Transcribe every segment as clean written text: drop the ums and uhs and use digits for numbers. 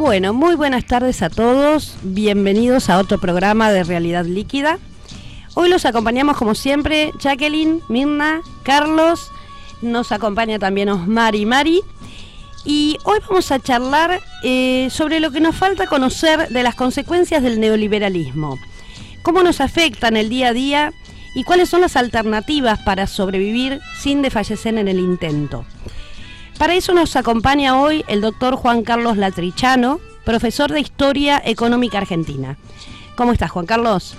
Bueno, muy buenas tardes a todos, bienvenidos a otro programa de Realidad Líquida. Hoy los acompañamos como siempre Jacqueline, Mirna, Carlos, nos acompaña también Osmar y Mari. Y hoy vamos a charlar sobre lo que nos falta conocer de las consecuencias del neoliberalismo, cómo nos afecta en el día a día y cuáles son las alternativas para sobrevivir sin desfallecer en el intento. Para eso nos acompaña hoy el doctor Juan Carlos Latrichano, profesor de Historia Económica Argentina. ¿Cómo estás, Juan Carlos?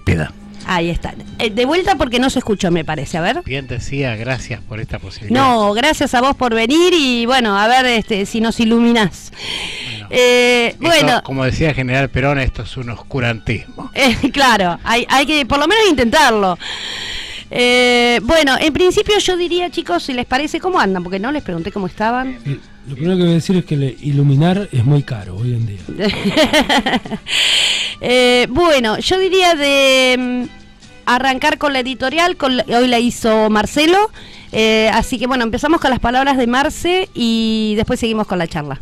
Piedad. Ahí está. De vuelta porque no se escuchó, me parece. A ver. Bien, decía, gracias por esta posibilidad. No, gracias a vos por venir y bueno, a ver si nos iluminás. Bueno, como decía General Perón, esto es un oscurantismo. Claro, hay que por lo menos intentarlo. Bueno, en principio yo diría, chicos, si les parece, ¿cómo andan? Porque no les pregunté cómo estaban. Lo primero que voy a decir es que iluminar es muy caro hoy en día. Bueno, yo diría de arrancar con la editorial, hoy la hizo Marcelo, así que bueno, empezamos con las palabras de Marce y después seguimos con la charla.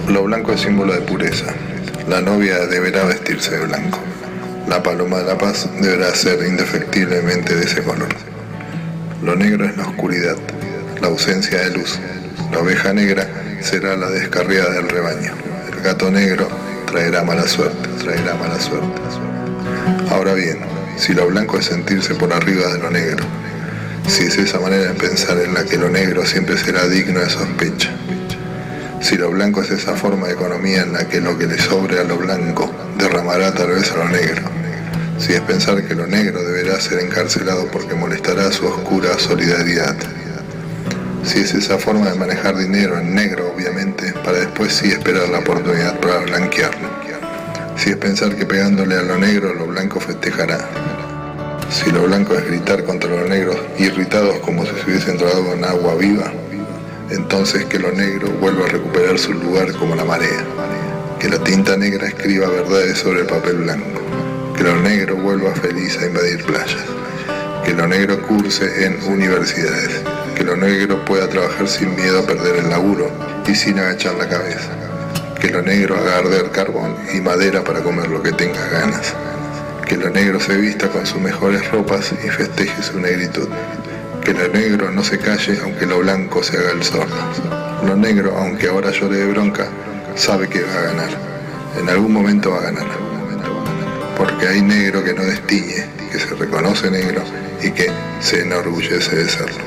Lo blanco es símbolo de pureza. La novia deberá vestirse de blanco. La paloma de la paz deberá ser indefectiblemente de ese color. Lo negro es la oscuridad, la ausencia de luz. La oveja negra será la descarriada del rebaño. El gato negro traerá mala suerte, traerá mala suerte. Ahora bien, si lo blanco es sentirse por arriba de lo negro, si es esa manera de pensar en la que lo negro siempre será digno de sospecha, si lo blanco es esa forma de economía en la que lo que le sobre a lo blanco derramará tal vez a lo negro, si es pensar que lo negro deberá ser encarcelado porque molestará su oscura solidaridad, si es esa forma de manejar dinero en negro obviamente, para después sí esperar la oportunidad para blanquearlo, si es pensar que pegándole a lo negro lo blanco festejará, si lo blanco es gritar contra los negros irritados como si se hubiesen tragado con agua viva, entonces que lo negro vuelva a recuperar su lugar como la marea, que la tinta negra escriba verdades sobre el papel blanco, que lo negro vuelva feliz a invadir playas, que lo negro curse en universidades, que lo negro pueda trabajar sin miedo a perder el laburo y sin agachar la cabeza, que lo negro haga arder carbón y madera para comer lo que tenga ganas, que lo negro se vista con sus mejores ropas y festeje su negritud, que lo negro no se calle aunque lo blanco se haga el sordo. Lo negro, aunque ahora llore de bronca, sabe que va a ganar. En algún momento va a ganar. Porque hay negro que no destiñe, que se reconoce negro y que se enorgullece de serlo.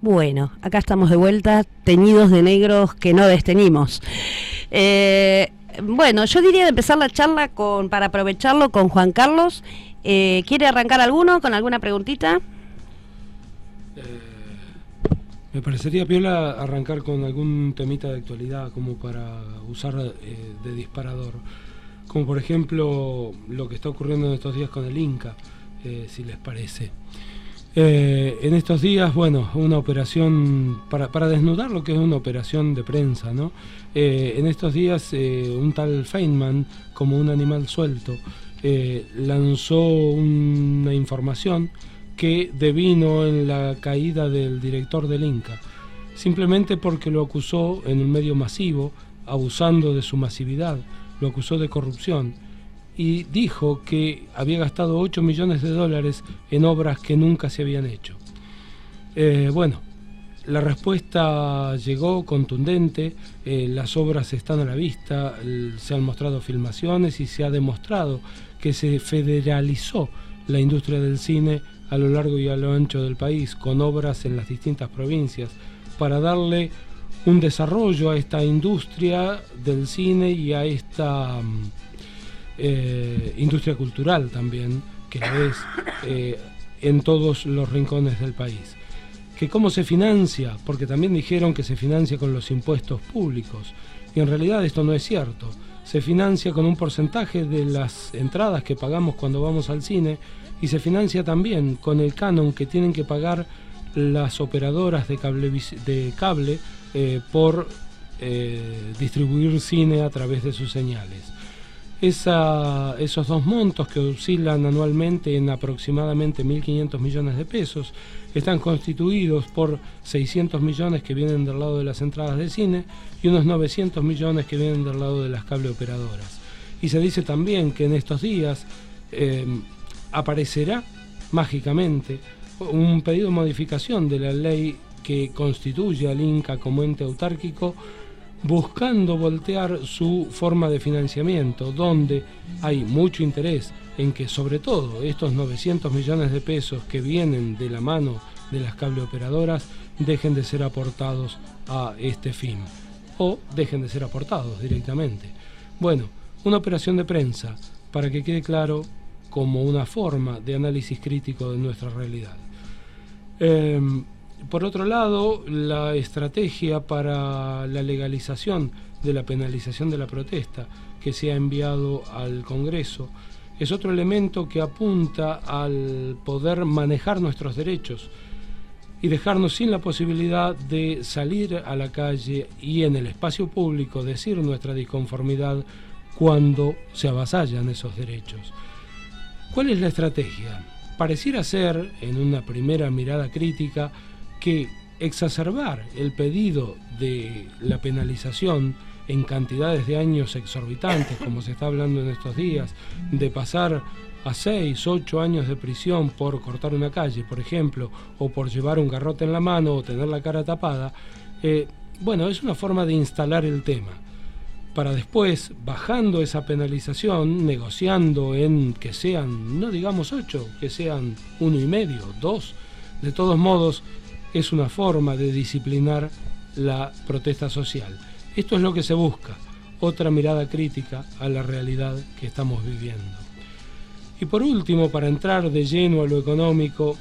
Bueno, acá estamos de vuelta, teñidos de negros que no desteñimos. Bueno, yo diría de empezar la charla para aprovecharlo con Juan Carlos. ¿Quiere arrancar alguno con alguna preguntita? Me parecería piola arrancar con algún temita de actualidad como para usar de disparador. Como por ejemplo lo que está ocurriendo en estos días con el Inca, si les parece. En estos días, bueno, una operación para desnudar lo que es una operación de prensa, ¿no? En estos días un tal Feynman, como un animal suelto, lanzó una información que devino en la caída del director del Inca, simplemente porque lo acusó en un medio masivo, abusando de su masividad, lo acusó de corrupción. Y dijo que había gastado $8 millones en obras que nunca se habían hecho. Bueno, la respuesta llegó contundente, las obras están a la vista, se han mostrado filmaciones y se ha demostrado que se federalizó la industria del cine a lo largo y a lo ancho del país, con obras en las distintas provincias, para darle un desarrollo a esta industria del cine y a esta industria cultural también, que lo es en todos los rincones del país. ¿Que cómo se financia? Porque también dijeron que se financia con los impuestos públicos, y en realidad esto no es cierto. Se financia con un porcentaje de las entradas que pagamos cuando vamos al cine, y se financia también con el canon que tienen que pagar las operadoras de cable por distribuir cine a través de sus señales. Esos dos montos, que oscilan anualmente en aproximadamente 1.500 millones de pesos, están constituidos por 600 millones que vienen del lado de las entradas de cine y unos 900 millones que vienen del lado de las cable operadoras. Y se dice también que en estos días aparecerá mágicamente un pedido de modificación de la ley que constituye al Inca como ente autárquico, buscando voltear su forma de financiamiento, donde hay mucho interés en que sobre todo estos 900 millones de pesos que vienen de la mano de las cable operadoras dejen de ser aportados a este fin, o dejen de ser aportados directamente. Bueno, una operación de prensa para que quede claro como una forma de análisis crítico de nuestra realidad. Por otro lado, la estrategia para la legalización de la penalización de la protesta que se ha enviado al Congreso es otro elemento que apunta al poder manejar nuestros derechos y dejarnos sin la posibilidad de salir a la calle y en el espacio público decir nuestra disconformidad cuando se avasallan esos derechos. ¿Cuál es la estrategia? Pareciera ser, en una primera mirada crítica, que exacerbar el pedido de la penalización en cantidades de años exorbitantes, como se está hablando en estos días, de pasar a 6, 8 años de prisión por cortar una calle, por ejemplo, o por llevar un garrote en la mano o tener la cara tapada, bueno, es una forma de instalar el tema, para después, bajando esa penalización, negociando en que sean, no digamos 8, que sean 1,5, 2, de todos modos, es una forma de disciplinar la protesta social. Esto es lo que se busca, otra mirada crítica a la realidad que estamos viviendo. Y por último, para entrar de lleno a lo económico,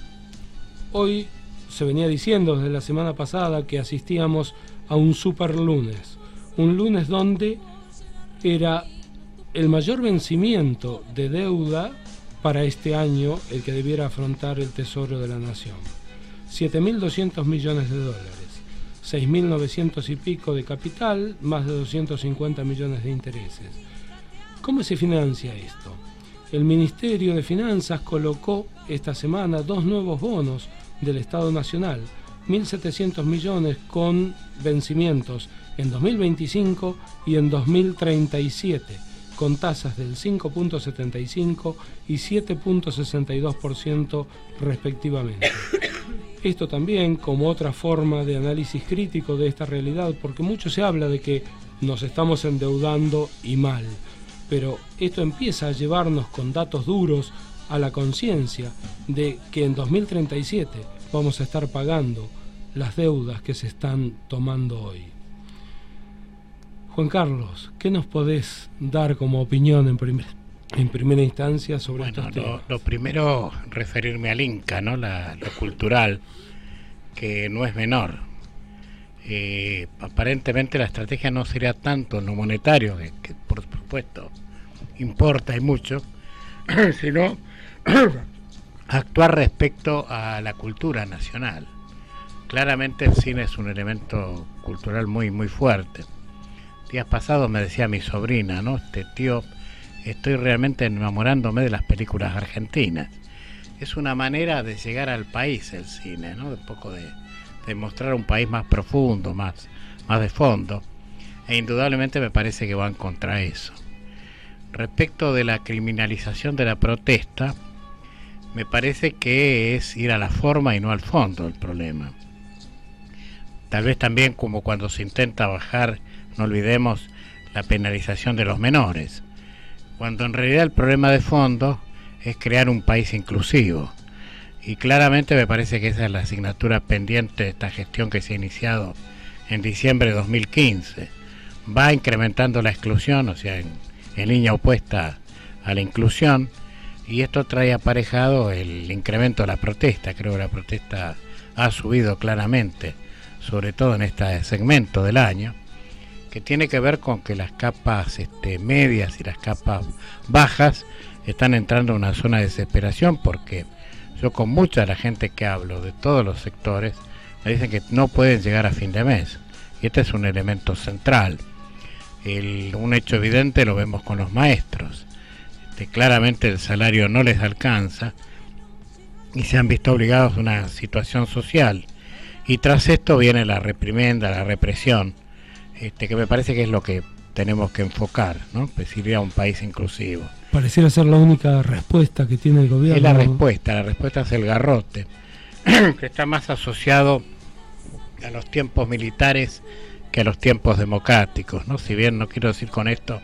hoy se venía diciendo desde la semana pasada que asistíamos a un superlunes, un lunes donde era el mayor vencimiento de deuda para este año el que debiera afrontar el Tesoro de la Nación. 7.200 millones de dólares, 6.900 y pico de capital, más de 250 millones de intereses. ¿Cómo se financia esto? El Ministerio de Finanzas colocó esta semana 2 nuevos bonos del Estado Nacional, 1.700 millones con vencimientos en 2025 y en 2037, con tasas del 5.75 y 7.62% respectivamente. Esto también como otra forma de análisis crítico de esta realidad, porque mucho se habla de que nos estamos endeudando y mal, pero esto empieza a llevarnos con datos duros a la conciencia de que en 2037 vamos a estar pagando las deudas que se están tomando hoy. Juan Carlos, ¿qué nos podés dar como opinión en primera instancia sobre estos temas? Lo primero, referirme al Inca, ¿no? Lo cultural, que no es menor. Aparentemente la estrategia no sería tanto en lo monetario, que por supuesto importa y mucho, sino actuar respecto a la cultura nacional. Claramente el cine es un elemento cultural muy, muy fuerte. Días pasados me decía mi sobrina, ¿no? Tío, estoy realmente enamorándome de las películas argentinas. Es una manera de llegar al país el cine, ¿no? Un poco de mostrar un país más profundo, más de fondo. E indudablemente me parece que van contra eso. Respecto de la criminalización de la protesta, me parece que es ir a la forma y no al fondo el problema. Tal vez también como cuando se intenta bajar, no olvidemos, la penalización de los menores, cuando en realidad el problema de fondo es crear un país inclusivo. Y claramente me parece que esa es la asignatura pendiente de esta gestión que se ha iniciado en diciembre de 2015. Va incrementando la exclusión, o sea, en línea opuesta a la inclusión, y esto trae aparejado el incremento de la protesta. Creo que la protesta ha subido claramente, sobre todo en este segmento del año, que tiene que ver con que las capas medias y las capas bajas están entrando en una zona de desesperación, porque yo con mucha de la gente que hablo de todos los sectores me dicen que no pueden llegar a fin de mes Y este es un elemento central. Un hecho evidente lo vemos con los maestros. Claramente el salario no les alcanza y se han visto obligados a una situación social. Y tras esto viene la reprimenda, la represión, que me parece que es lo que tenemos que enfocar, ¿no? Pues iría a un país inclusivo. Pareciera ser la única respuesta que tiene el gobierno. Es la respuesta es el garrote, que está más asociado a los tiempos militares que a los tiempos democráticos, ¿no? Si bien no quiero decir con esto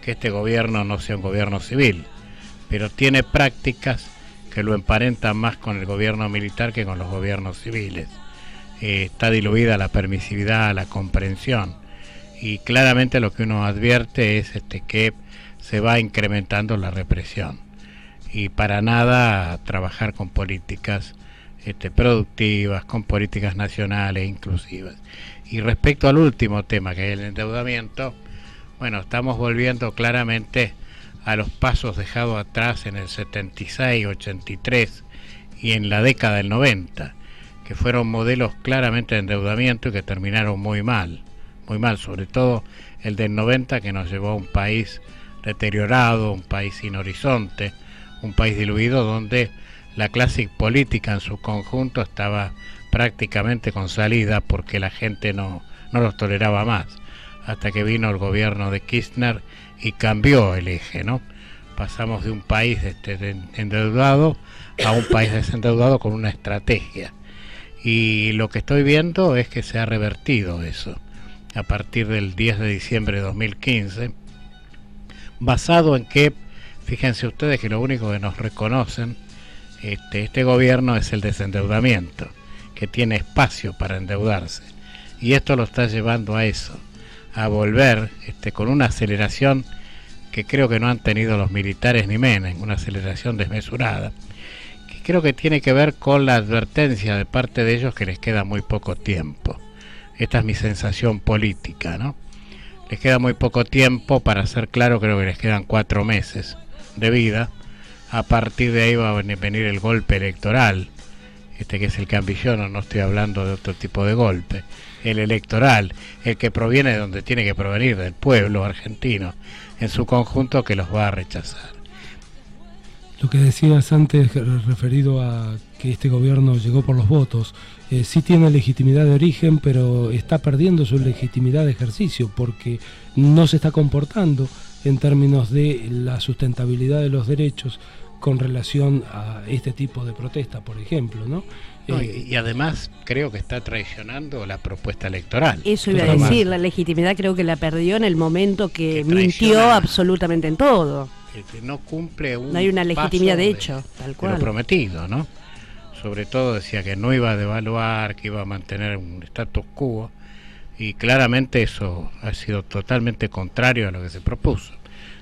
que este gobierno no sea un gobierno civil, pero tiene prácticas que lo emparentan más con el gobierno militar que con los gobiernos civiles. Está diluida la permisividad, la comprensión, y claramente lo que uno advierte es que se va incrementando la represión, y para nada trabajar con políticas productivas, con políticas nacionales inclusivas. Y respecto al último tema, que es el endeudamiento, bueno, estamos volviendo claramente a los pasos dejados atrás en el 76, 83 y en la década del 90, que fueron modelos claramente de endeudamiento y que terminaron muy mal, sobre todo el del 90, que nos llevó a un país deteriorado, un país sin horizonte, un país diluido, donde la clase política en su conjunto estaba prácticamente con salida porque la gente no los toleraba más, hasta que vino el gobierno de Kirchner y cambió el eje, ¿no? Pasamos de un país endeudado a un país desendeudado con una estrategia, y lo que estoy viendo es que se ha revertido eso a partir del 10 de diciembre de 2015, basado en que, fíjense ustedes que lo único que nos reconocen este gobierno es el desendeudamiento, que tiene espacio para endeudarse, y esto lo está llevando a eso, a volver con una aceleración que creo que no han tenido los militares ni Menem, una aceleración desmesurada, que creo que tiene que ver con la advertencia de parte de ellos que les queda muy poco tiempo. Esta es mi sensación política, ¿no? Les queda muy poco tiempo, para ser claro, creo que les quedan 4 meses de vida. A partir de ahí va a venir el golpe electoral, que es el que ambiciono, no estoy hablando de otro tipo de golpe, el electoral, el que proviene de donde tiene que provenir, del pueblo argentino en su conjunto, que los va a rechazar. Lo que decías antes referido a que este gobierno llegó por los votos, sí tiene legitimidad de origen, pero está perdiendo su legitimidad de ejercicio porque no se está comportando en términos de la sustentabilidad de los derechos con relación a este tipo de protesta, por ejemplo, ¿no? Y además creo que está traicionando la propuesta electoral. Eso iba a decir, la legitimidad creo que la perdió en el momento que mintió absolutamente en todo. No cumple no hay una legitimidad de hecho, tal cual. De lo prometido, ¿no? Sobre todo decía que no iba a devaluar, que iba a mantener un status quo, y claramente eso ha sido totalmente contrario a lo que se propuso.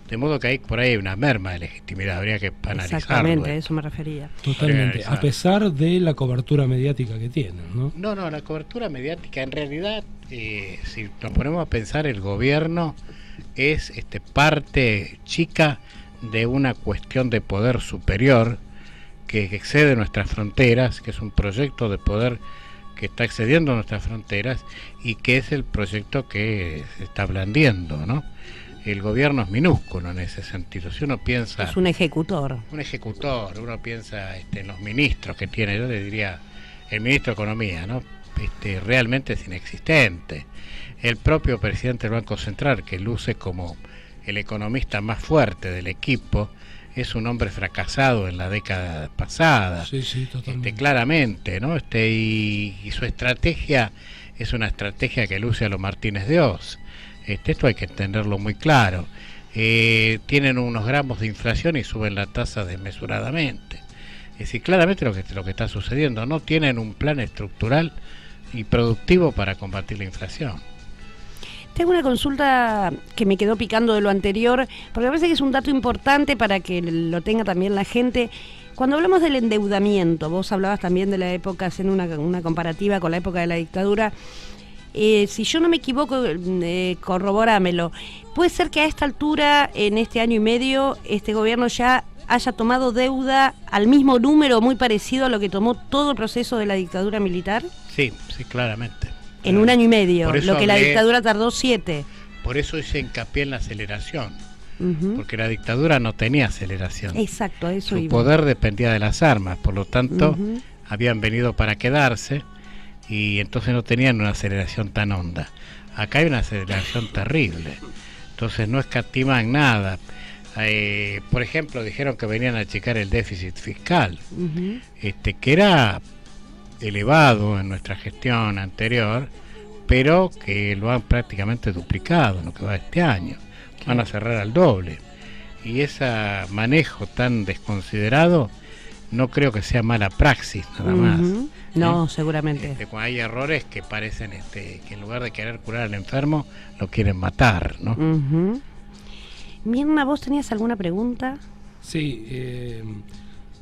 De modo que hay por ahí una merma de legitimidad, habría que analizarlo. Exactamente, a eso me refería. Totalmente, a pesar de la cobertura mediática que tienen, ¿no? No, la cobertura mediática, en realidad, si nos ponemos a pensar, el gobierno es parte chica de una cuestión de poder superior que excede nuestras fronteras, que es un proyecto de poder que está excediendo nuestras fronteras y que es el proyecto que se está blandiendo, ¿no? El gobierno es minúsculo en ese sentido. Si uno piensa... Es un ejecutor. Uno piensa en los ministros que tiene, yo le diría, el ministro de Economía, ¿no? Realmente es inexistente. El propio presidente del Banco Central, que luce como el economista más fuerte del equipo, es un hombre fracasado en la década pasada. Sí, totalmente. Claramente, ¿no? Y su estrategia es una estrategia que luce a los Martínez de Oz. Esto hay que entenderlo muy claro. Tienen unos gramos de inflación y suben la tasa desmesuradamente. Es decir, claramente lo que está sucediendo. No tienen un plan estructural y productivo para combatir la inflación. Tengo una consulta que me quedó picando de lo anterior, porque me parece que es un dato importante para que lo tenga también la gente. Cuando hablamos del endeudamiento, vos hablabas también de la época, haciendo una comparativa con la época de la dictadura. Si yo no me equivoco, corrobóramelo. ¿Puede ser que a esta altura, en este año y medio, este gobierno ya haya tomado deuda al mismo número, muy parecido a lo que tomó todo el proceso de la dictadura militar? Sí, claramente. En un año y medio, lo que la hablé, dictadura tardó 7. Por eso hice hincapié en la aceleración, Uh-huh. porque la dictadura no tenía aceleración. Exacto, a eso Su iba. poder dependía de las armas, por lo tanto Uh-huh. habían venido para quedarse y entonces no tenían una aceleración tan honda. Acá hay una aceleración terrible, entonces no escatiman nada. Por ejemplo, dijeron que venían a achicar el déficit fiscal, Uh-huh. que era elevado en nuestra gestión anterior, pero que lo han prácticamente duplicado en lo que va de este año. Van a cerrar al doble. Y ese manejo tan desconsiderado no creo que sea mala praxis nada más. Uh-huh. No, seguramente. Cuando hay errores que parecen que en lugar de querer curar al enfermo lo quieren matar, ¿no? Uh-huh. Mirna, ¿vos tenías alguna pregunta? Sí,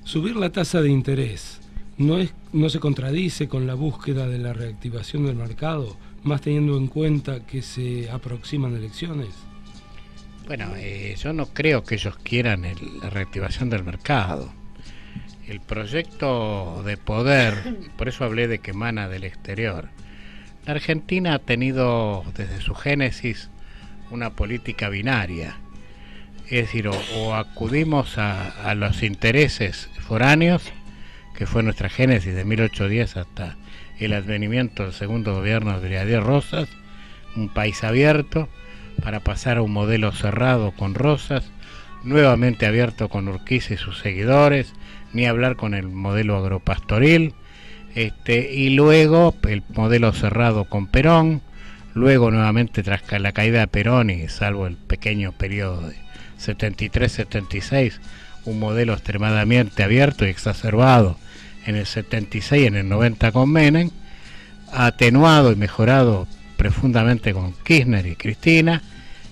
subir la tasa de interés no se contradice con la búsqueda de la reactivación del mercado, más teniendo en cuenta que se aproximan elecciones. Bueno, yo no creo que ellos quieran la reactivación del mercado. El proyecto de poder, por eso hablé de que emana del exterior. La Argentina ha tenido desde su génesis una política binaria. Es decir, o acudimos a los intereses foráneos, que fue nuestra génesis de 1810 hasta el advenimiento del segundo gobierno de Brigadier Rosas, un país abierto, para pasar a un modelo cerrado con Rosas, nuevamente abierto con Urquiza y sus seguidores, ni hablar con el modelo agropastoril, y luego el modelo cerrado con Perón, luego nuevamente tras la caída de Perón y salvo el pequeño periodo de 73-76, un modelo extremadamente abierto y exacerbado en el 76 y en el 90 con Menem, atenuado y mejorado profundamente con Kirchner y Cristina,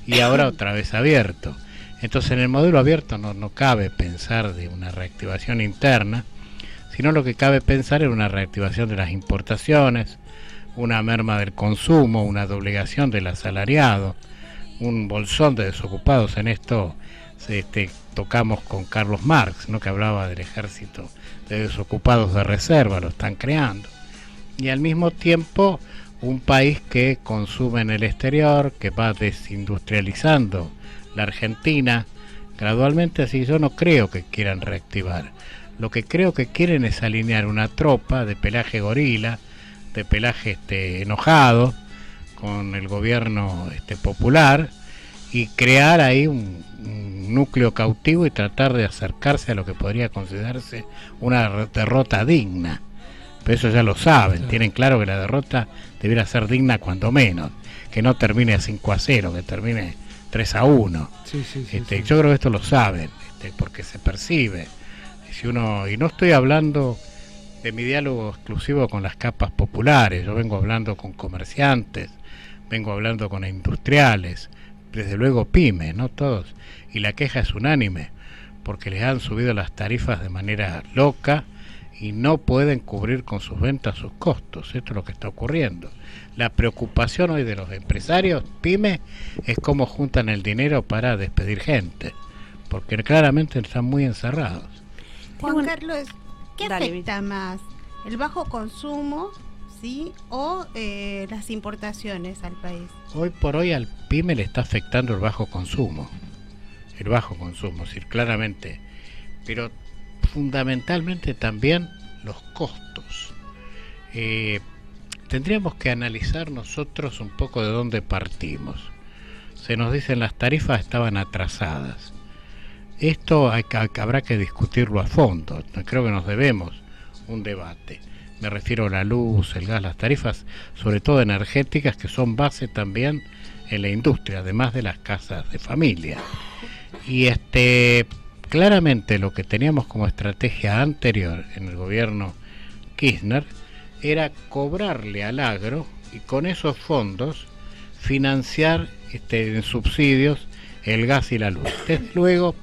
y ahora otra vez abierto. Entonces en el modelo abierto no cabe pensar de una reactivación interna, sino lo que cabe pensar es una reactivación de las importaciones, una merma del consumo, una doblegación del asalariado, un bolsón de desocupados. En esto tocamos con Carlos Marx, ¿no?, que hablaba del ejército de desocupados de reserva, lo están creando. Y al mismo tiempo un país que consume en el exterior, que va desindustrializando la Argentina gradualmente. Así yo no creo que quieran reactivar. Lo que creo que quieren es alinear una tropa de pelaje gorila, de pelaje enojado con el gobierno popular, y crear ahí un núcleo cautivo y tratar de acercarse a lo que podría considerarse una derrota digna. Pero eso ya lo saben, sí. Tienen claro que la derrota debiera ser digna cuando menos, que no termine 5-0, que termine 3-1. Sí. Yo creo que esto lo saben, porque se percibe. Y no estoy hablando de mi diálogo exclusivo con las capas populares, yo vengo hablando con comerciantes, vengo hablando con industriales, desde luego pymes, no todos, y la queja es unánime, porque les han subido las tarifas de manera loca y no pueden cubrir con sus ventas sus costos. Esto es lo que está ocurriendo. La preocupación hoy de los empresarios pymes es cómo juntan el dinero para despedir gente, porque claramente están muy encerrados. Juan Carlos, ¿qué Dale, afecta más? ¿El bajo consumo, sí, o las importaciones al país? Hoy por hoy al pyme le está afectando el bajo consumo, sí, claramente, pero fundamentalmente también los costos. Tendríamos que analizar nosotros un poco de dónde partimos. Se nos dicen las tarifas estaban atrasadas. Esto habrá que discutirlo a fondo. Creo que nos debemos un debate. Me refiero a la luz, el gas, las tarifas, sobre todo energéticas, que son base también en la industria, además de las casas de familia. Y claramente lo que teníamos como estrategia anterior en el gobierno Kirchner era cobrarle al agro y con esos fondos financiar en subsidios el gas y la luz. Desde luego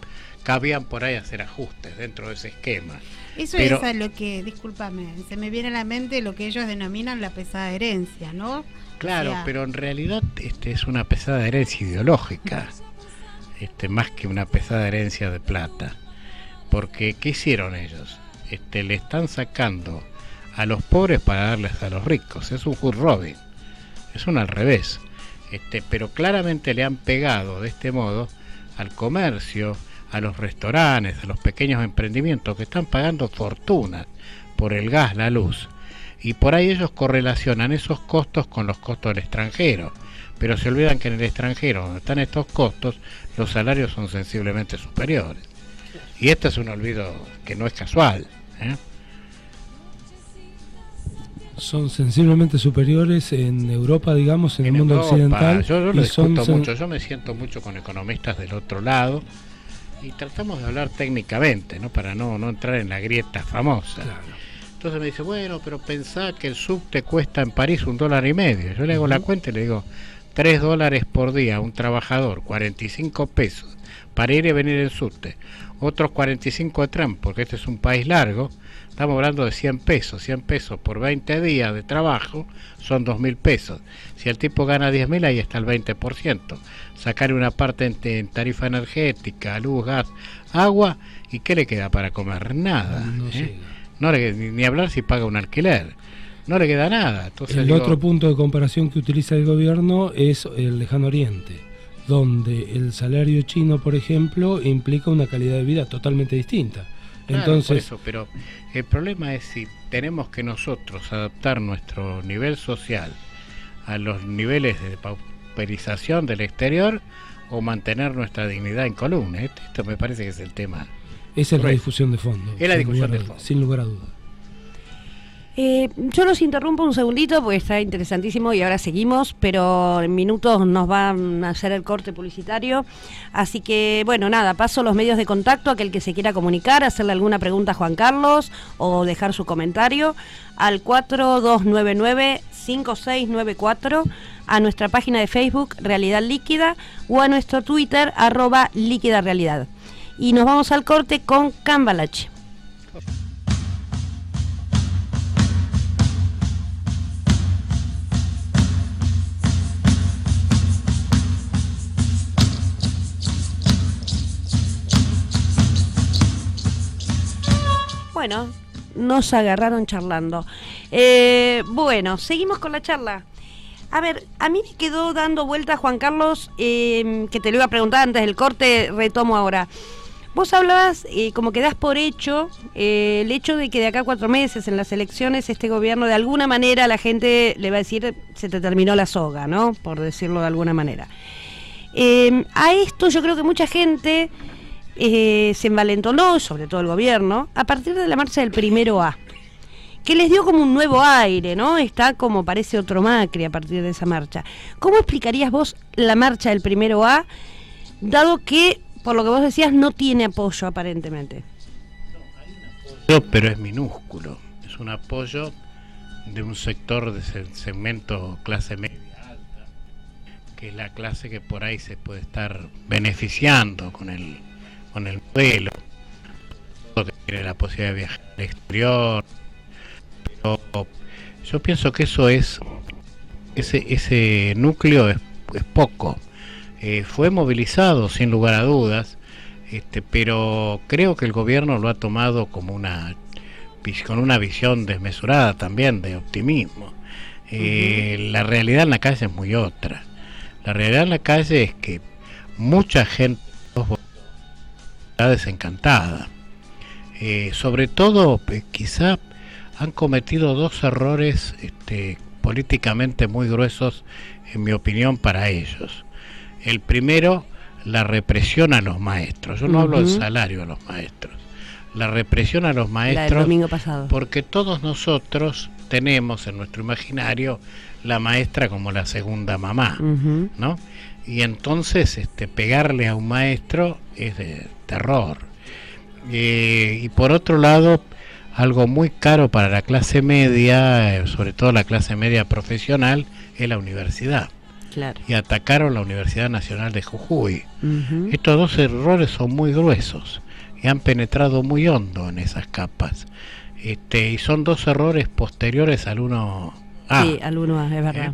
cabían por ahí hacer ajustes dentro de ese esquema. Eso pero, es a lo que, discúlpame, se me viene a la mente lo que ellos denominan la pesada herencia, ¿no? Claro, o sea, pero en realidad es una pesada herencia ideológica, más que una pesada herencia de plata. Porque ¿qué hicieron ellos? Le están sacando a los pobres para darles a los ricos. Es un hood robin. son al revés. Pero claramente le han pegado de este modo al comercio, a los restaurantes, a los pequeños emprendimientos que están pagando fortunas por el gas, la luz, y por ahí ellos correlacionan esos costos con los costos del extranjero, pero se olvidan que en el extranjero, donde están estos costos, los salarios son sensiblemente superiores. Y este es un olvido que no es casual, ¿eh? Son sensiblemente superiores en Europa, digamos, en el mundo Europa, occidental. Yo lo y discuto mucho, yo me siento mucho con economistas del otro lado y tratamos de hablar técnicamente, ¿no? Para no entrar en la grieta famosa. Claro. Entonces me dice, bueno, pero pensá que el subte cuesta en París $1.50. Yo le hago la cuenta y le digo, $3 por día a un trabajador, 45 pesos para ir y venir en subte, otros 45 de tram, porque este es un país largo. Estamos hablando de 100 pesos. 100 pesos por 20 días de trabajo son 2.000 pesos. Si el tipo gana 10.000, ahí está el 20%. Sacar una parte en tarifa energética, luz, gas, agua, ¿y qué le queda para comer? Nada. No ni hablar si paga un alquiler. No le queda nada. Entonces, el otro punto de comparación que utiliza el gobierno es el Lejano Oriente, donde el salario chino, por ejemplo, implica una calidad de vida totalmente distinta. Claro, entonces, por eso, pero el problema es si tenemos que nosotros adaptar nuestro nivel social a los niveles de pauperización del exterior o mantener nuestra dignidad incolume. Esto me parece que es el tema. Esa es la difusión de fondo. Es la discusión de fondo. Sin lugar a dudas. Yo los interrumpo un segundito porque está interesantísimo y ahora seguimos, pero en minutos nos van a hacer el corte publicitario. Así que, bueno, nada, paso los medios de contacto a aquel que se quiera comunicar, hacerle alguna pregunta a Juan Carlos o dejar su comentario al 4299-5694, a nuestra página de Facebook Realidad Líquida o a nuestro Twitter @líquidarealidad. Y nos vamos al corte con Cambalache. Bueno, nos agarraron charlando. Bueno, seguimos con la charla. A ver, a mí me quedó dando vueltas, Juan Carlos, que te lo iba a preguntar antes del corte, retomo ahora. Vos hablabas, como que das por hecho, el hecho de que de acá a 4 meses en las elecciones este gobierno, de alguna manera, la gente le va a decir, se te terminó la soga, ¿no? Por decirlo de alguna manera. A esto yo creo que mucha gente se envalentonó, sobre todo el gobierno, a partir de la marcha del 1A, que les dio como un nuevo aire, ¿no? Está como parece otro Macri a partir de esa marcha. ¿Cómo explicarías vos la marcha del 1A, dado que, por lo que vos decías, no tiene apoyo aparentemente? Pero es minúsculo, es un apoyo de un sector de segmento clase media alta, que es la clase que por ahí se puede estar beneficiando con el modelo, que tiene la posibilidad de viajar al exterior. Pero yo pienso que eso es ese núcleo es poco. Fue movilizado sin lugar a dudas, pero creo que el gobierno lo ha tomado como con una visión desmesurada también de optimismo. La realidad en la calle es muy otra. La realidad en la calle es que mucha gente está desencantada. Sobre todo, quizá han cometido 2 errores políticamente muy gruesos, en mi opinión, para ellos. El primero, la represión a los maestros. Yo no hablo del salario a los maestros. La represión a los maestros, la del domingo pasado. Porque todos nosotros tenemos en nuestro imaginario la maestra como la segunda mamá, ¿no? Y entonces pegarle a un maestro es de terror. Y por otro lado, algo muy caro para la clase media, sobre todo la clase media profesional, es la universidad. Claro. Y atacaron la Universidad Nacional de Jujuy. Estos 2 errores son muy gruesos y han penetrado muy hondo en esas capas. Y son 2 errores posteriores al 1A. Sí, al 1A, es verdad.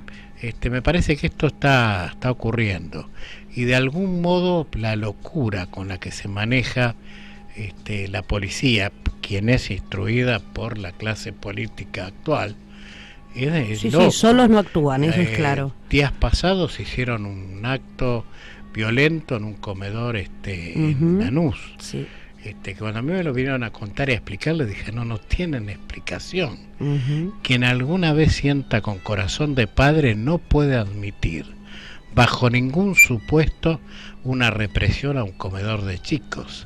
Me parece que esto está ocurriendo. Y de algún modo la locura con la que se maneja la policía, quien es instruida por la clase política actual, Es Sí, loco. solos no actúan, eso es claro. Días pasados hicieron un acto violento en un comedor en Lanús. Sí. Que cuando a mí me lo vinieron a contar y a explicar, le dije, no tienen explicación. Ujú. Quien alguna vez sienta con corazón de padre no puede admitir, bajo ningún supuesto, una represión a un comedor de chicos.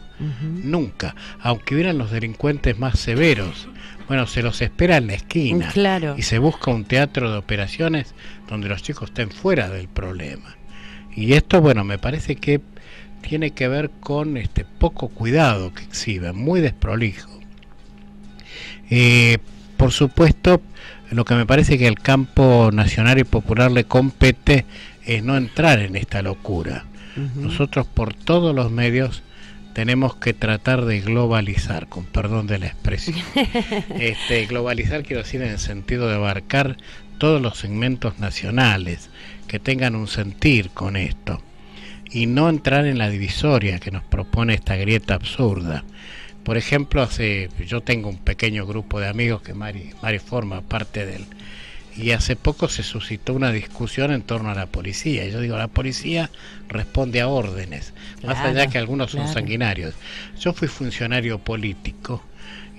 Nunca, aunque hubieran los delincuentes más severos. Bueno, se los espera en la esquina. Claro. Y se busca un teatro de operaciones donde los chicos estén fuera del problema. Y esto, bueno, me parece que tiene que ver con este poco cuidado que exhiben, muy desprolijo. Por supuesto, lo que me parece que al campo nacional y popular le compete es no entrar en esta locura. Nosotros por todos los medios tenemos que tratar de globalizar, con perdón de la expresión. Globalizar quiero decir en el sentido de abarcar todos los segmentos nacionales que tengan un sentir con esto y no entrar en la divisoria que nos propone esta grieta absurda. Por ejemplo, yo tengo un pequeño grupo de amigos que Mari forma parte de él, y hace poco se suscitó una discusión en torno a la policía. Y yo digo, la policía responde a órdenes, más allá que algunos son sanguinarios. Yo fui funcionario político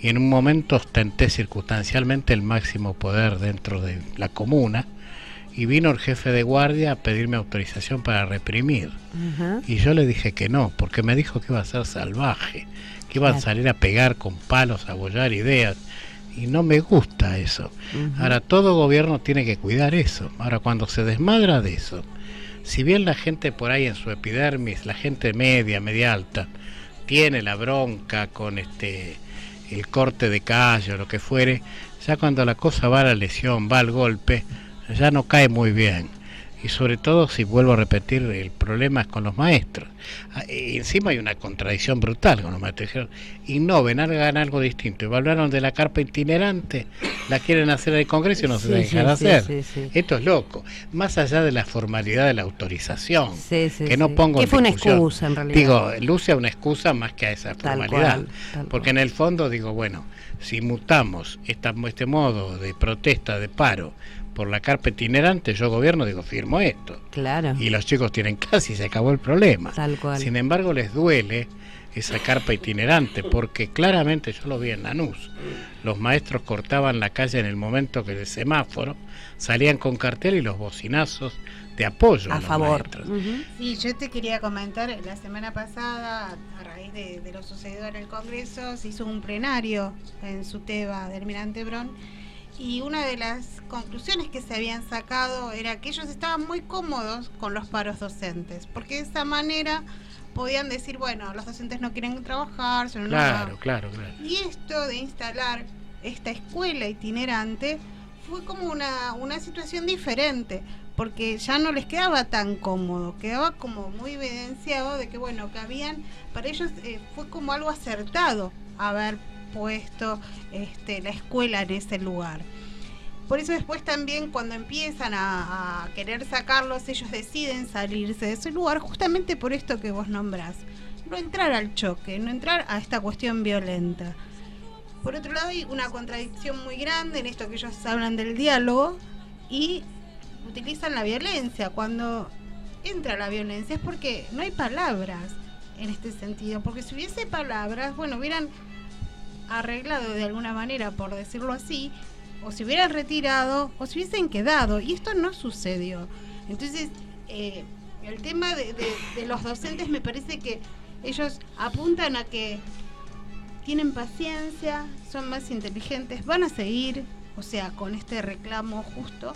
y en un momento ostenté circunstancialmente el máximo poder dentro de la comuna, y vino el jefe de guardia a pedirme autorización para reprimir. Y yo le dije que no, porque me dijo que iba a ser salvaje, que iban a salir a pegar con palos, a bollar ideas, y no me gusta eso. Ahora, todo gobierno tiene que cuidar eso. Ahora, cuando se desmadra de eso, si bien la gente por ahí en su epidermis, la gente media alta, tiene la bronca con el corte de callo, lo que fuere, ya cuando la cosa va a la lesión, va al golpe, ya no cae muy bien. Y sobre todo, si vuelvo a repetir, el problema es con los maestros. Encima hay una contradicción brutal con los maestros. Dijeron, innoven, hagan algo distinto. Evaluaron de la carpa itinerante, la quieren hacer en el Congreso y no se dejan hacer. Esto es loco. Más allá de la formalidad de la autorización, que no pongo que en fue una discusión. excusa en realidad. Digo, luce a una excusa más que a esa formalidad. Tal porque cual. en el fondo digo, bueno, si mutamos este modo de protesta, de paro, por la carpa itinerante, yo gobierno, digo, firmo esto. Claro. Y los chicos tienen casa y se acabó el problema. Tal cual. Sin embargo, les duele esa carpa itinerante, porque claramente yo lo vi en Lanús. Los maestros cortaban la calle en el momento que el semáforo, salían con cartel y los bocinazos de apoyo a los favor. maestros. Sí, yo te quería comentar, la semana pasada, a raíz de lo sucedido en el Congreso, se hizo un plenario en Suteba del Almirante Brown, y una de las conclusiones que se habían sacado era que ellos estaban muy cómodos con los paros docentes, porque de esa manera podían decir, bueno, los docentes no quieren trabajar, son Claro. Y esto de instalar esta escuela itinerante fue como una situación diferente, porque ya no les quedaba tan cómodo, quedaba como muy evidenciado de que, bueno, que habían, para ellos fue como algo acertado haber puesto la escuela en ese lugar. Por eso después también cuando empiezan a querer sacarlos, ellos deciden salirse de ese lugar, justamente por esto que vos nombrás, no entrar al choque, no entrar a esta cuestión violenta. Por otro lado, hay una contradicción muy grande en esto que ellos hablan del diálogo y utilizan la violencia. Cuando entra la violencia es porque no hay palabras en este sentido, porque si hubiese palabras, bueno, hubieran arreglado de alguna manera, por decirlo así, o se hubieran retirado o se hubiesen quedado, y esto no sucedió. Entonces el tema de los docentes, me parece que ellos apuntan a que tienen paciencia, son más inteligentes, van a seguir, o sea, con este reclamo justo.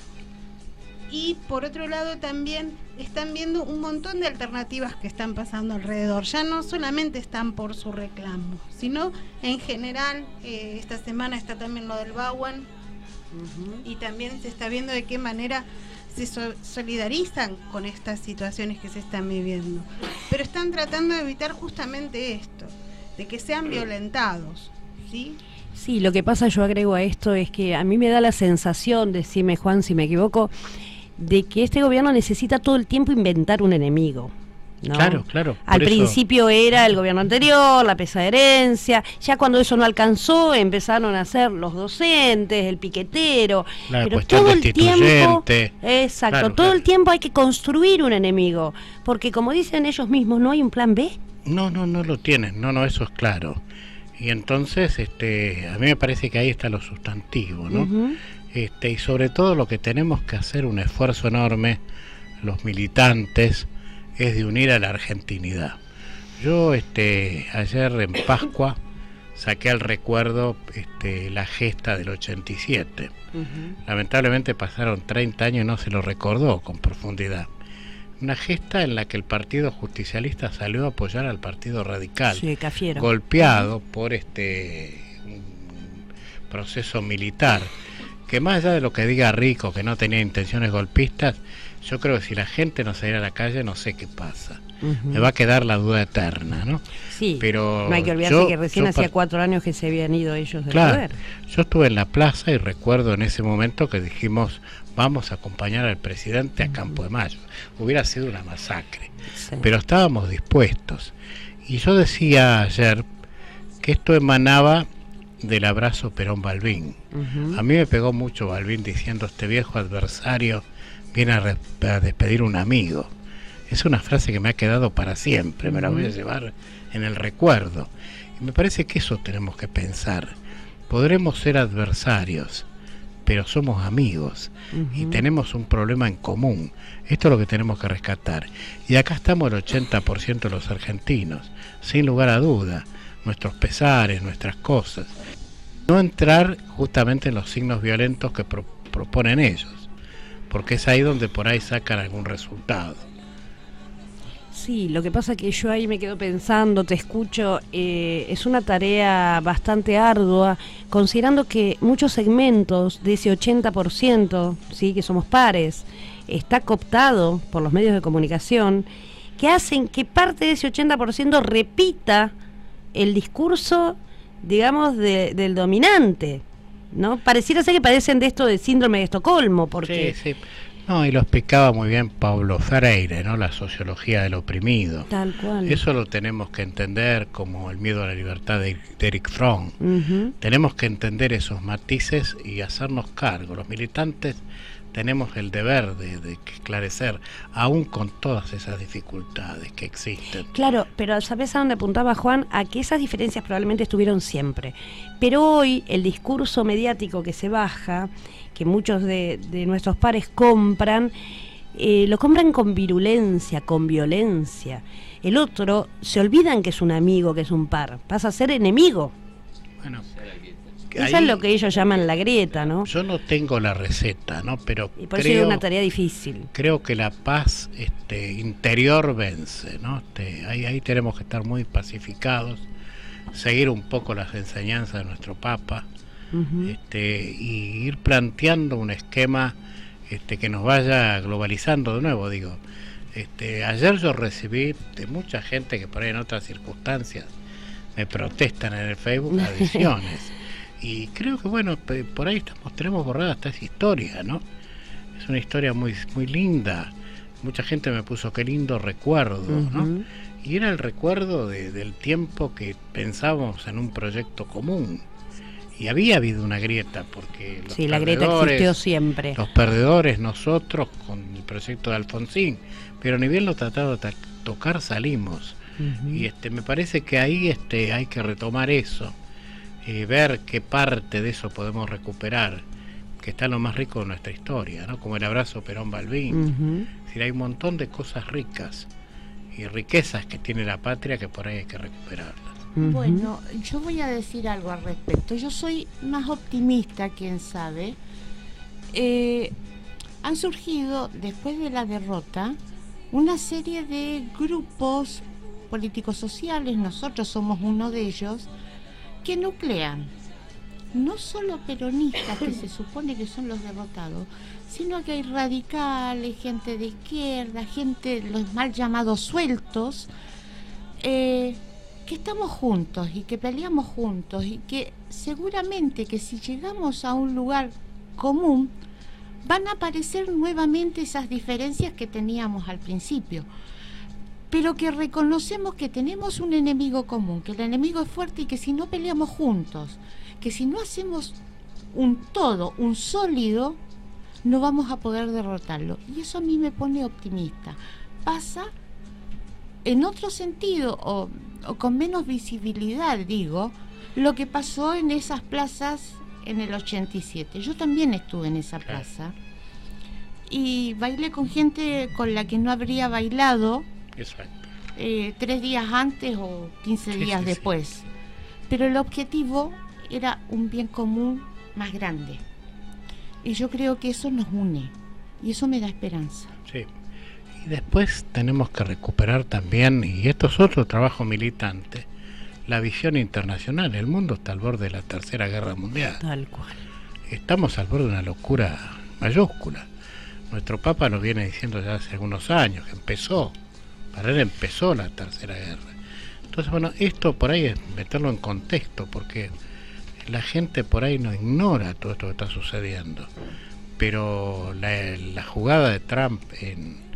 Y por otro lado también están viendo un montón de alternativas que están pasando alrededor. Ya no solamente están por su reclamo, sino en general, esta semana está también lo del Bauan, y también se está viendo de qué manera se solidarizan con estas situaciones que se están viviendo. Pero están tratando de evitar justamente esto, de que sean violentados, ¿sí? Sí, lo que pasa, yo agrego a esto, es que a mí me da la sensación, decime Juan si me equivoco, de que este gobierno necesita todo el tiempo inventar un enemigo. ¿no? Claro, claro. Al principio era el gobierno anterior, la pesada herencia, ya cuando eso no alcanzó empezaron a ser los docentes, el piquetero, pero todo el tiempo, exacto, claro, todo el tiempo hay que construir un enemigo, porque como dicen ellos mismos, no hay un plan B. No lo tienen, no, eso es claro. Y entonces, a mí me parece que ahí está lo sustantivo, ¿no? Uh-huh. Y sobre todo lo que tenemos que hacer un esfuerzo enorme, los militantes, es de unir a la argentinidad. Yo, ayer en Pascua saqué al recuerdo, la gesta del 87. Uh-huh. Lamentablemente pasaron 30 años y no se lo recordó con profundidad. Una gesta en la que el Partido Justicialista salió a apoyar al Partido Radical, sí, golpeado por un proceso militar, que más allá de lo que diga Rico, que no tenía intenciones golpistas, yo creo que si la gente no saliera a la calle, no sé qué pasa. Uh-huh. Me va a quedar la duda eterna, ¿no? Sí, pero no hay que olvidarse que recién hacía 4 años que se habían ido ellos del poder. Yo estuve en la plaza y recuerdo en ese momento que dijimos, vamos a acompañar al presidente a Campo de Mayo. Hubiera sido una masacre, sí, pero estábamos dispuestos. Y yo decía ayer que esto emanaba del abrazo Perón-Balbín. Uh-huh. A mí me pegó mucho Balbín diciendo, este viejo adversario viene a despedir un amigo. Es una frase que me ha quedado para siempre, me la voy a llevar en el recuerdo. Y me parece que eso tenemos que pensar. Podremos ser adversarios, pero somos amigos, uh-huh, y tenemos un problema en común. Esto es lo que tenemos que rescatar. Y acá estamos el 80% de los argentinos, sin lugar a duda, nuestros pesares, nuestras cosas. No entrar justamente en los signos violentos que proponen ellos, porque es ahí donde por ahí sacan algún resultado. Sí, lo que pasa es que yo ahí me quedo pensando, te escucho, es una tarea bastante ardua, considerando que muchos segmentos de ese 80%, ¿sí?, que somos pares, está cooptado por los medios de comunicación, que hacen que parte de ese 80% repita el discurso, digamos, del dominante, ¿no? Pareciera ser que padecen de esto de síndrome de Estocolmo, porque... Sí. No, y lo explicaba muy bien Paulo Freire, ¿no? La sociología del oprimido. Tal cual. Eso lo tenemos que entender como el miedo a la libertad de Erich Fromm. Uh-huh. Tenemos que entender esos matices y hacernos cargo. Los militantes tenemos el deber de esclarecer, aún con todas esas dificultades que existen. Claro, pero ¿sabés a dónde apuntaba Juan? A que esas diferencias probablemente estuvieron siempre. Pero hoy el discurso mediático que se baja, que muchos de nuestros pares compran, lo compran con virulencia, con violencia. El otro, se olvidan que es un amigo, que es un par, pasa a ser enemigo. Bueno, eso es lo que ellos llaman la grieta, ¿no? Yo no tengo la receta, ¿no? Pero y por eso es una tarea difícil. Creo que la paz interior vence, ¿no? Ahí tenemos que estar muy pacificados, seguir un poco las enseñanzas de nuestro Papa. Uh-huh. Y ir planteando un esquema que nos vaya globalizando de nuevo. Digo, ayer yo recibí de mucha gente que por ahí en otras circunstancias me protestan en el Facebook adiciones y creo que bueno, por ahí tenemos borrada hasta esa historia, ¿no? Es una historia muy, muy linda. Mucha gente me puso qué lindo recuerdo, uh-huh, ¿no? Y era el recuerdo del tiempo que pensábamos en un proyecto común. Y había habido una grieta, porque los la grieta existió siempre. Los perdedores, nosotros, con el proyecto de Alfonsín, pero ni bien lo tratado de tocar, salimos. Uh-huh. Y me parece que ahí hay que retomar eso, ver qué parte de eso podemos recuperar, que está en lo más rico de nuestra historia, ¿no? Como el abrazo Perón-Balbín. Uh-huh. Es decir, hay un montón de cosas ricas y riquezas que tiene la patria que por ahí hay que recuperarlas. Bueno, yo voy a decir algo al respecto. Yo soy más optimista, quién sabe. Han surgido, después de la derrota, una serie de grupos políticos sociales, nosotros somos uno de ellos, que nuclean no solo peronistas, que se supone que son los derrotados, sino que hay radicales, gente de izquierda, gente, los mal llamados sueltos, que estamos juntos y que peleamos juntos y que seguramente que si llegamos a un lugar común van a aparecer nuevamente esas diferencias que teníamos al principio. pero que reconocemos que tenemos un enemigo común, que el enemigo es fuerte y que si no peleamos juntos, que si no hacemos un todo, un sólido, no vamos a poder derrotarlo. Y eso a mí me pone optimista. Pasa en otro sentido, o con menos visibilidad, digo, lo que pasó en esas plazas en el 87. Yo también estuve en esa plaza y bailé con gente con la que no habría bailado. Exacto. 3 días antes o 15 días después. Pero el objetivo era un bien común más grande. Y yo creo que eso nos une. Y eso me da esperanza. Sí. Y después tenemos que recuperar también, y esto es otro trabajo militante, la visión internacional. El mundo está al borde de la Tercera Guerra Mundial. Tal cual. Estamos al borde de una locura mayúscula. Nuestro Papa nos viene diciendo ya hace algunos años que para él empezó la Tercera Guerra. Entonces, bueno, esto por ahí es meterlo en contexto, porque la gente por ahí no ignora todo esto que está sucediendo. Pero la jugada de Trump en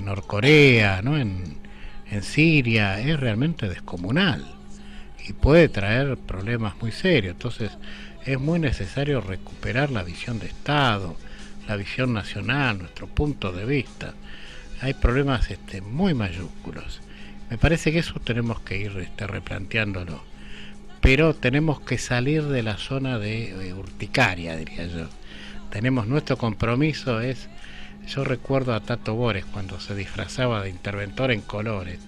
Norcorea, ¿no? en Siria, es realmente descomunal y puede traer problemas muy serios. Entonces, es muy necesario recuperar la visión de Estado, la visión nacional, nuestro punto de vista. Hay problemas muy mayúsculos. Me parece que eso tenemos que ir replanteándolo, pero tenemos que salir de la zona de urticaria, diría yo. Tenemos nuestro compromiso, yo recuerdo a Tato Bores cuando se disfrazaba de interventor en colores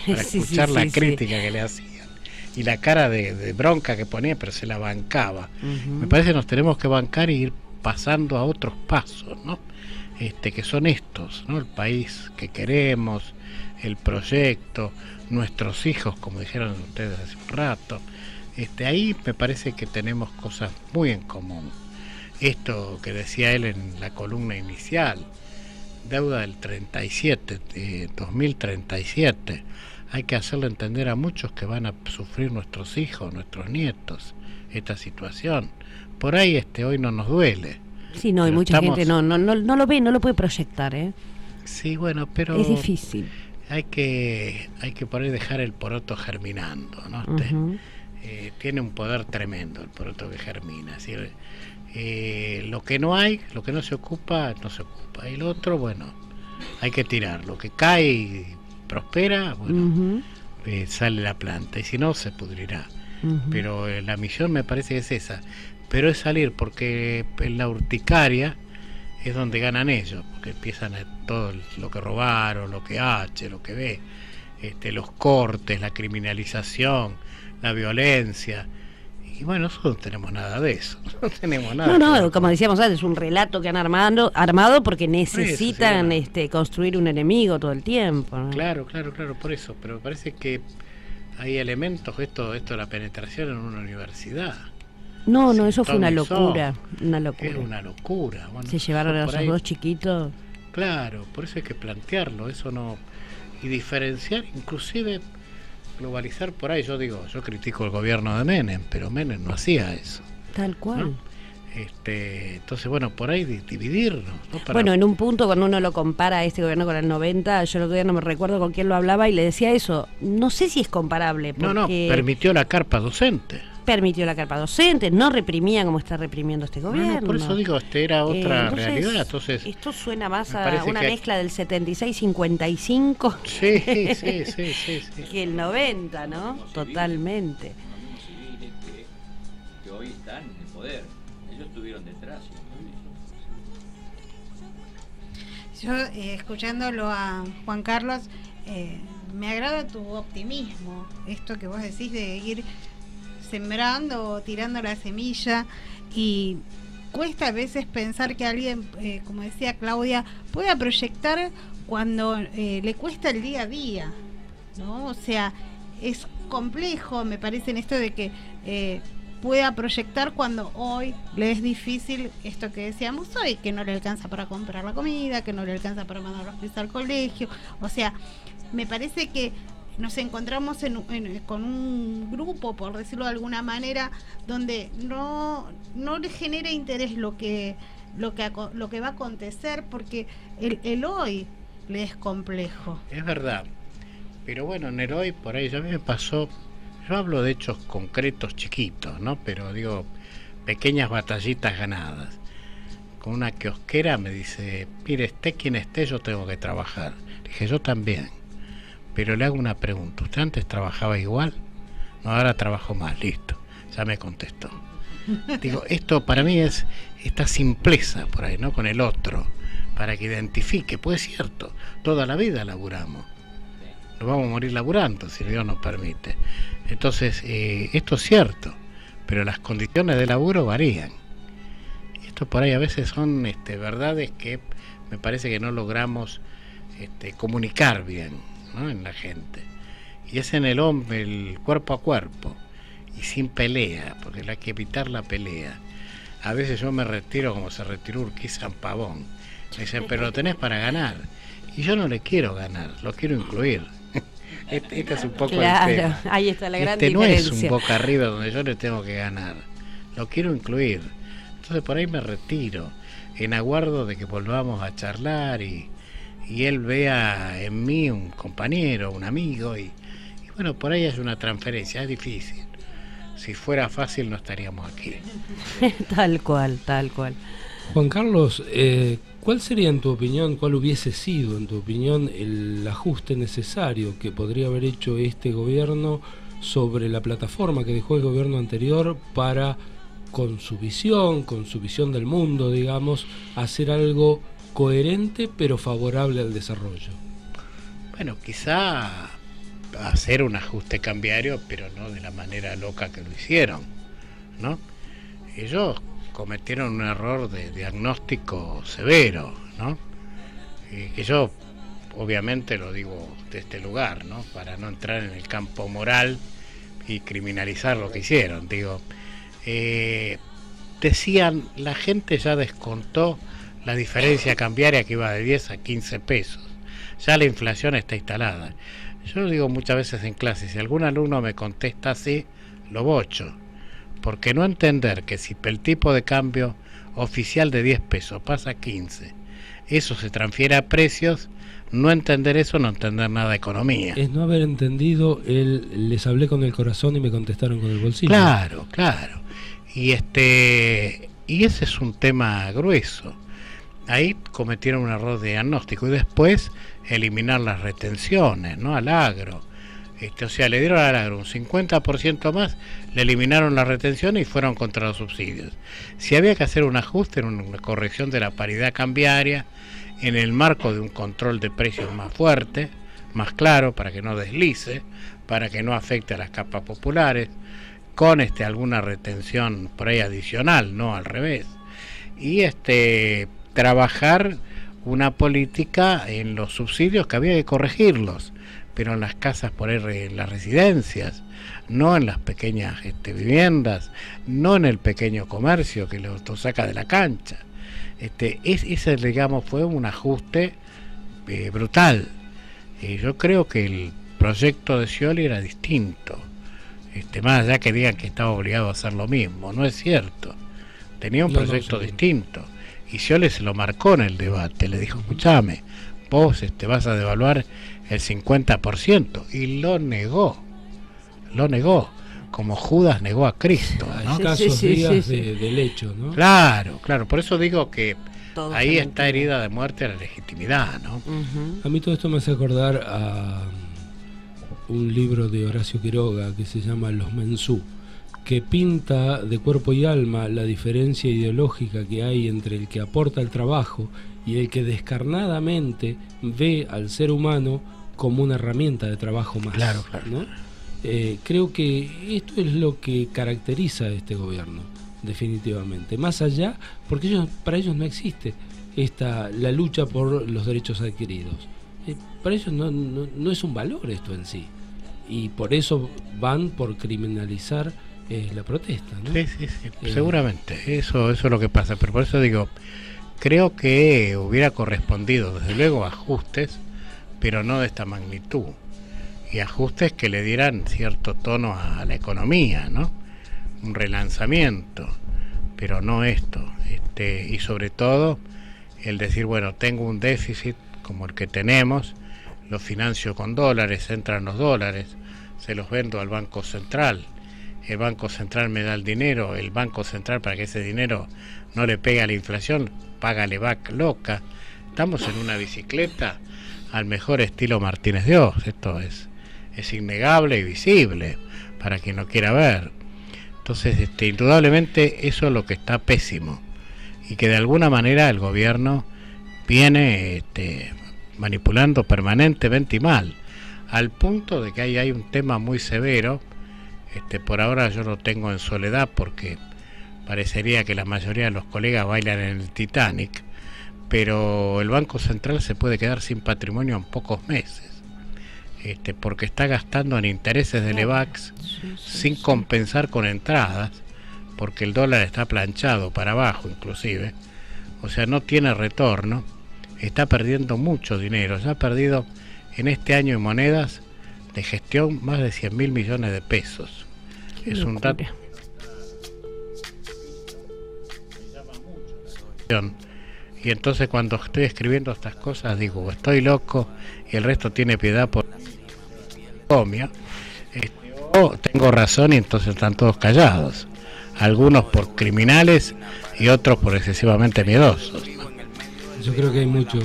para escuchar la crítica que le hacían y la cara de bronca que ponía, pero se la bancaba. Me parece que nos tenemos que bancar y ir pasando a otros pasos, ¿no? Que son estos, ¿no? El país que queremos, el proyecto, nuestros hijos, como dijeron ustedes hace un rato. Ahí me parece que tenemos cosas muy en común. Esto que decía él en la columna inicial, deuda del 2037, hay que hacerle entender a muchos que van a sufrir nuestros hijos, nuestros nietos, esta situación. Por ahí hoy no nos duele. Sí, no, y mucha gente no lo ve, no lo puede proyectar, ¿eh? Sí, bueno, pero es difícil. Hay que por ahí dejar el poroto germinando, ¿no? Tiene un poder tremendo el poroto que germina. Es decir, lo que no se ocupa, no se ocupa. Y lo otro, bueno, hay que tirar. Lo que cae y prospera, bueno, sale la planta. Y si no, se pudrirá. Pero la misión me parece que es esa. Pero es salir, porque en la urticaria es donde ganan ellos, porque empiezan todo lo que robaron, lo que lo que ve, los cortes, la criminalización, la violencia. Y bueno, nosotros no tenemos nada de eso. No tenemos nada. No, como decíamos antes, es un relato que han armado porque necesitan construir un enemigo todo el tiempo, ¿no? Claro, por eso. Pero me parece que hay elementos, esto de la penetración en una universidad. No, eso fue una locura. Era una locura. Bueno, se llevaron a esos dos chiquitos. Claro, por eso hay que plantearlo, y diferenciar, inclusive globalizar por ahí. Yo critico el gobierno de Menem, pero Menem no hacía eso. Tal cual. ¿No? Entonces, bueno, por ahí dividirnos, ¿no? Bueno, en un punto, cuando uno lo compara a este gobierno con el 90, yo el otro día no me recuerdo con quién lo hablaba y le decía eso. No sé si es comparable. Porque no, permitió la carpa docente. No reprimía como está reprimiendo este gobierno. No, por eso digo, era otra realidad. Entonces, esto suena más a una mezcla del 76-55 sí. que el 90, ¿no? Totalmente. Que hoy están en el poder. Ellos estuvieron detrás. Yo, escuchándolo a Juan Carlos, me agrada tu optimismo. Esto que vos decís de ir sembrando o tirando la semilla, y cuesta a veces pensar que alguien, como decía Claudia, pueda proyectar cuando le cuesta el día a día, ¿no? O sea, es complejo, me parece, en esto de que pueda proyectar cuando hoy le es difícil esto que decíamos hoy, que no le alcanza para comprar la comida, que no le alcanza para mandar a los pies al colegio. O sea, me parece que nos encontramos con un grupo, por decirlo de alguna manera, donde no le genera interés lo que va a acontecer, porque el hoy le es complejo. Es verdad. Pero bueno, en el hoy, por ahí, a mí me pasó, yo hablo de hechos concretos chiquitos, ¿no? Pero digo, pequeñas batallitas ganadas. Con una kiosquera me dice, mire, esté quien esté, yo tengo que trabajar. Le dije, yo también. Pero le hago una pregunta, ¿usted antes trabajaba igual? No, ahora trabajo más, listo. Ya me contestó. Digo, esto para mí es esta simpleza por ahí, ¿no? Con el otro, para que identifique, pues es cierto, toda la vida laburamos. Nos vamos a morir laburando, si Dios nos permite. Entonces, esto es cierto, pero las condiciones de laburo varían. Esto por ahí a veces son verdades que me parece que no logramos comunicar bien, ¿no? En la gente. Y es en el hombre, el cuerpo a cuerpo, y sin pelea, porque hay que evitar la pelea. A veces yo me retiro como se retiró Urquiza en Pavón. Me dicen, pero lo tenés para ganar. Y yo no le quiero ganar, lo quiero incluir. Este es un poco claro, el tema. Ahí está la gran No diferencia. es un Boca arriba donde yo le tengo que ganar, lo quiero incluir. Entonces por ahí me retiro, en aguardo de que volvamos a charlar y él vea en mí un compañero, un amigo, y bueno, por ahí es una transferencia, es difícil. Si fuera fácil no estaríamos aquí. Tal cual, tal cual. Juan Carlos, ¿cuál sería en tu opinión, cuál hubiese sido en tu opinión el ajuste necesario que podría haber hecho este gobierno sobre la plataforma que dejó el gobierno anterior para, con su visión del mundo, digamos, hacer algo coherente pero favorable al desarrollo? Bueno, quizá hacer un ajuste cambiario, pero no de la manera loca que lo hicieron, ¿no? Ellos cometieron un error de diagnóstico severo, ¿no? Que yo obviamente lo digo de este lugar, ¿no? Para no entrar en el campo moral y criminalizar lo que hicieron. Digo, decían, la gente ya descontó la diferencia cambiaria que iba de 10 a 15 pesos. Ya la inflación está instalada. Yo lo digo muchas veces en clase, si algún alumno me contesta así, lo bocho. Porque no entender que si el tipo de cambio oficial de 10 pesos pasa a 15, eso se transfiere a precios, no entender eso, no entender nada de economía. Es no haber entendido les hablé con el corazón y me contestaron con el bolsillo. Claro, claro. Y ese es un tema grueso. Ahí cometieron un error de diagnóstico y después eliminar las retenciones, ¿no? Al agro. O sea, le dieron al agro un 50% más, le eliminaron las retenciones y fueron contra los subsidios. Si había que hacer un ajuste, una corrección de la paridad cambiaria, en el marco de un control de precios más fuerte, más claro, para que no deslice, para que no afecte a las capas populares, con alguna retención por ahí adicional, no al revés. Y trabajar una política en los subsidios que había que corregirlos, pero en las casas por ahí, en las residencias, no en las pequeñas viviendas, no en el pequeño comercio que lo saca de la cancha. Ese, digamos, fue un ajuste brutal. Yo creo que el proyecto de Scioli era distinto, más allá que digan que estaba obligado a hacer lo mismo, no es cierto. Tenía un proyecto distinto. Y Scioli se lo marcó en el debate, le dijo, escuchame, vos vas a devaluar el 50%, y lo negó, como Judas negó a Cristo, ¿no? Escasos días del hecho, ¿no? Claro, por eso digo que Todo ahí está herida de muerte la legitimidad, ¿no? Uh-huh. A mí todo esto me hace acordar a un libro de Horacio Quiroga que se llama Los Mensú, que pinta de cuerpo y alma la diferencia ideológica que hay entre el que aporta el trabajo y el que descarnadamente ve al ser humano como una herramienta de trabajo más. Claro. ¿No? Creo que esto es lo que caracteriza a este gobierno, definitivamente. Más allá, porque para ellos no existe la lucha por los derechos adquiridos. Para ellos no es un valor esto en sí. Y por eso van por criminalizar la protesta, ¿no? Sí, seguramente, eso es lo que pasa, pero por eso digo, creo que hubiera correspondido, desde luego, ajustes, pero no de esta magnitud, y ajustes que le dieran cierto tono a la economía, ¿no? Un relanzamiento, pero no esto, y sobre todo el decir, bueno, tengo un déficit como el que tenemos, lo financio con dólares, entran los dólares, se los vendo al Banco Central, el Banco Central me da el dinero, el Banco Central, para que ese dinero no le pegue a la inflación, paga LEVAC loca. Estamos en una bicicleta al mejor estilo Martínez de Oz. Esto es innegable y visible para quien no quiera ver. Entonces, indudablemente eso es lo que está pésimo, y que de alguna manera el gobierno viene manipulando permanentemente y mal, al punto de que hay un tema muy severo. Por ahora yo lo tengo en soledad porque parecería que la mayoría de los colegas bailan en el Titanic, pero el Banco Central se puede quedar sin patrimonio en pocos meses, porque está gastando en intereses de LEVAX sin compensar con entradas, porque el dólar está planchado para abajo inclusive, o sea, no tiene retorno, está perdiendo mucho dinero, ya ha perdido en este año en monedas de gestión más de 100.000 millones de pesos. Es un dato. Y entonces cuando estoy escribiendo estas cosas digo, estoy loco y el resto tiene piedad por comia, o tengo razón y entonces están todos callados, algunos por criminales y otros por excesivamente miedosos. Yo creo que hay mucho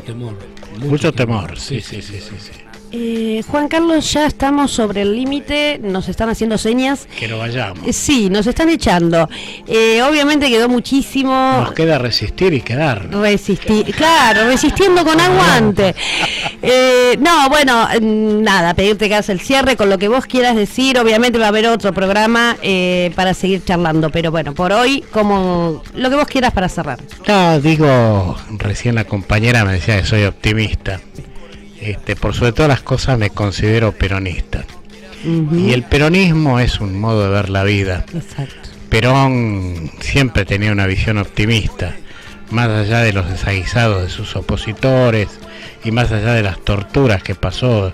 temor. Mucho temor, sí. Juan Carlos, ya estamos sobre el límite, nos están haciendo señas. Que no vayamos. Sí, nos están echando. Obviamente quedó muchísimo. Nos queda resistir y quedar. Claro, resistiendo con aguante. No, bueno, nada, pedirte que hagas el cierre con lo que vos quieras decir. Obviamente va a haber otro programa para seguir charlando, pero bueno, por hoy, como lo que vos quieras para cerrar. No, digo, recién la compañera me decía que soy optimista. Por sobre todas las cosas me considero peronista. Y el peronismo es un modo de ver la vida. Exacto. Perón siempre tenía una visión optimista, más allá de los desaguisados de sus opositores y más allá de las torturas que pasó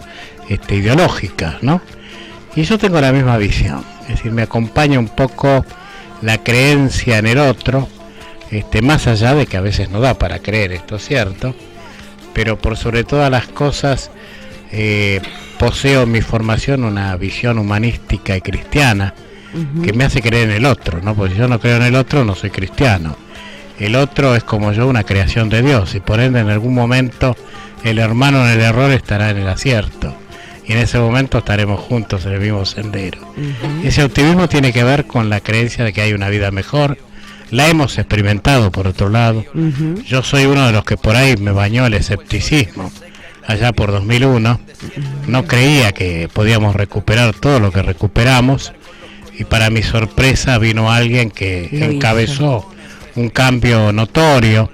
ideológicas, ¿no? Y yo tengo la misma visión, es decir, me acompaña un poco la creencia en el otro, más allá de que a veces no da para creer, esto es cierto, pero por sobre todas las cosas poseo en mi formación una visión humanística y cristiana que me hace creer en el otro, ¿no? Porque si yo no creo en el otro no soy cristiano. El otro es como yo, una creación de Dios, y por ende en algún momento el hermano en el error estará en el acierto, y en ese momento estaremos juntos en el mismo sendero. Ese optimismo tiene que ver con la creencia de que hay una vida mejor. La hemos experimentado por otro lado. Yo soy uno de los que por ahí me bañó el escepticismo allá por 2001. No creía que podíamos recuperar todo lo que recuperamos, y para mi sorpresa vino alguien que encabezó un cambio notorio,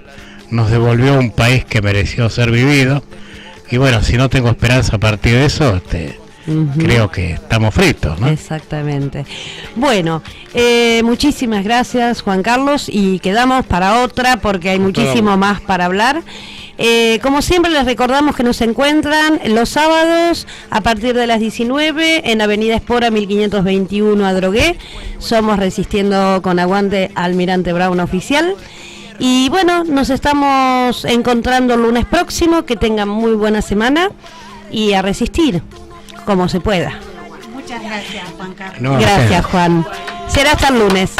nos devolvió un país que mereció ser vivido, y bueno, si no tengo esperanza a partir de eso, creo que estamos fritos, ¿no? Exactamente. Bueno, muchísimas gracias, Juan Carlos, y quedamos para otra porque hay muchísimo más para hablar. Como siempre les recordamos que nos encuentran los sábados a partir de las 19 en Avenida Espora 1521 Adrogué. Somos Resistiendo con Aguante Almirante Brown Oficial. Y bueno, nos estamos encontrando el lunes próximo. Que tengan muy buena semana y a resistir como se pueda. Muchas gracias, Juan Carlos. Gracias, Juan. Será hasta el lunes.